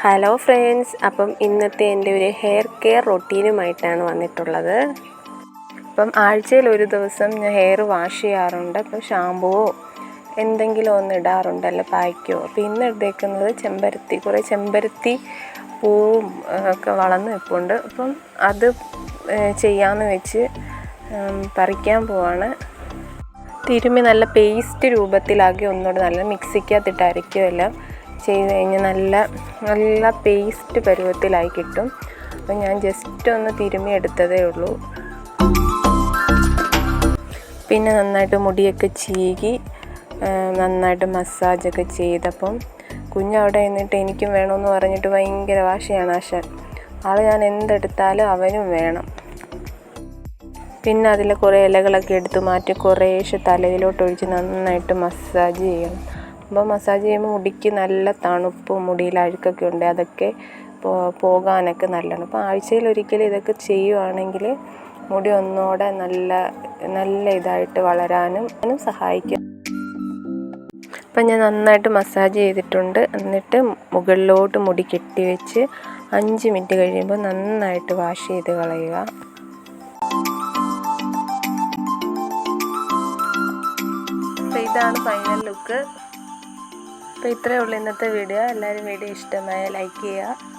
Hello friends, അപ്പം ഇന്നത്തെ എൻ്റെ ഒരു ഹെയർ കെയർ റൊട്ടീനുമായിട്ടാണ് വന്നിട്ടുള്ളത്. അപ്പം ആഴ്ചയിൽ ഒരു ദിവസം ഞാൻ ഹെയർ വാഷ് ചെയ്യാറുണ്ട്. അപ്പം ഷാമ്പുവോ എന്തെങ്കിലും ഒന്ന് ഇടാറുണ്ടല്ലോ, പായ്ക്കോ. അപ്പോൾ ഇന്ന് എടുത്തേക്കുന്നത് കുറേ ചെമ്പരത്തി പൂവും ഒക്കെ വളർന്ന് നിൽപ്പുണ്ട്. അപ്പം അത് ചെയ്യാമെന്ന് വെച്ച് പറിക്കാൻ പോവാണ്. തിരുമ്മി നല്ല പേസ്റ്റ് രൂപത്തിലാക്കി ഒന്നുകൂടെ നല്ല മിക്സിക്കകത്തിട്ട് അരയ്ക്കുമെല്ലാം ചെയ്ത് കഴിഞ്ഞ് നല്ല പേസ്റ്റ് പരുവത്തിലായി കിട്ടും. അപ്പം ഞാൻ ജസ്റ്റ് ഒന്ന് തിരുമ്മി എടുത്തതേ ഉള്ളൂ. പിന്നെ നന്നായിട്ട് മുടിയൊക്കെ ചീകി നന്നായിട്ട് മസാജൊക്കെ ചെയ്തപ്പം കുഞ്ഞവിടെ നിന്നിട്ട് എനിക്കും വേണമെന്ന് പറഞ്ഞിട്ട് ഭയങ്കര വാശിയാണ് ആശാൻ. ഞാൻ എന്തെടുത്താലും അവനും വേണം. പിന്നെ അതിൽ കുറേ ഇലകളൊക്കെ എടുത്ത് മാറ്റി കുറേശ്ശെ തലയിലോട്ടൊഴിച്ച് നന്നായിട്ട് മസാജ് ചെയ്യണം. അപ്പോൾ മസാജ് ചെയ്യുമ്പോൾ മുടിക്ക് നല്ല തണുപ്പും മുടിയിൽ അഴുക്കൊക്കെ ഉണ്ട്, അതൊക്കെ പോകാനൊക്കെ നല്ലതാണ്. അപ്പോൾ ആഴ്ചയിലൊരിക്കൽ ഇതൊക്കെ ചെയ്യുവാണെങ്കിൽ മുടി ഒന്നുകൂടെ നല്ല ഇതായിട്ട് വളരാനും സഹായിക്കും. അപ്പം ഞാൻ നന്നായിട്ട് മസാജ് ചെയ്തിട്ടുണ്ട്. എന്നിട്ട് മുകളിലോട്ട് മുടി കെട്ടി വെച്ച് 5 മിനിറ്റ് കഴിയുമ്പോൾ നന്നായിട്ട് വാഷ് ചെയ്ത് കളയുക. അപ്പോൾ ഇതാണ് ഫൈനൽ ലുക്ക്. അപ്പോൾ ഇത്രയേ ഉള്ളൂ ഇന്നത്തെ വീഡിയോ. എല്ലാവരും വീഡിയോ ഇഷ്ടമായ ലൈക്ക് ചെയ്യുക.